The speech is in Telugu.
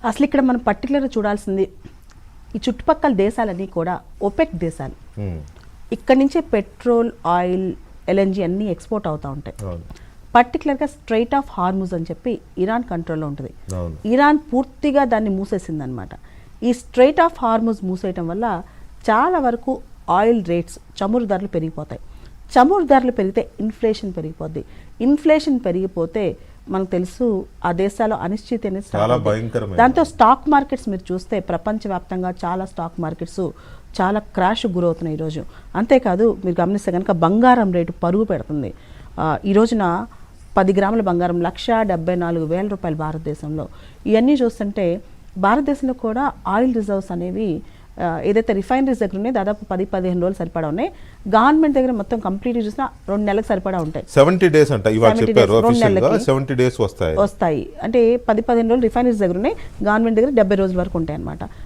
అసలు ఇక్కడ మనం పర్టికులర్గా చూడాల్సింది ఈ చుట్టుపక్కల దేశాలన్నీ కూడా ఒపెక్ దేశాలు. ఇక్కడి నుంచే పెట్రోల్, ఆయిల్, ఎల్ఎన్జి అన్నీ ఎక్స్పోర్ట్ అవుతూ ఉంటాయి. పర్టికులర్గా స్ట్రైట్ ఆఫ్ హార్ముజ్ అని చెప్పి ఇరాన్ కంట్రోల్లో ఉంటుంది. ఇరాన్ పూర్తిగా దాన్ని మూసేసిందనమాట. ఈ స్ట్రైట్ ఆఫ్ హార్ముజ్ మూసేయటం వల్ల చాలా వరకు ఆయిల్ రేట్స్, చమురు ధరలు పెరిగిపోతాయి. చమురు ధరలు పెరిగితే ఇన్ఫ్లేషన్ పెరిగిపోద్ది. ఇన్ఫ్లేషన్ పెరిగిపోతే మనకు తెలుసు ఆ దేశాల్లో అనిశ్చితి అనేది దాంతో స్టాక్ మార్కెట్స్ మీరు చూస్తే ప్రపంచవ్యాప్తంగా చాలా స్టాక్ మార్కెట్స్ చాలా క్రాష్ గురవుతున్నాయి ఈరోజు. అంతేకాదు మీరు గమనిస్తే కనుక బంగారం రేటు పరుగు పెడుతుంది. ఈ రోజున 10 గ్రాముల బంగారం 1,74,000 రూపాయలు భారతదేశంలో. ఇవన్నీ చూస్తుంటే భారతదేశంలో కూడా ఆయిల్ రిజర్వ్స్ అనేవి ఏదైతే రిఫైనరీస్ దగ్గర ఉన్నాయి దాదాపు 10-15 రోజులు సరిపడా ఉన్నాయి. గవర్నమెంట్ దగ్గర మొత్తం కంప్లీట్ చూసినా 2 నెలలకు సరిపడా ఉంటాయి. 70 డేస్ అంట ఇవాళ చెప్పారు ఆఫీషియల్ గా 70 డేస్ వస్తాయి. అంటే 10-15 రోజులు రిఫైనరీస్ దగ్గర ఉన్నాయి, గవర్నమెంట్ దగ్గర 70 రోజుల వరకు ఉంటాయి అన్నమాట.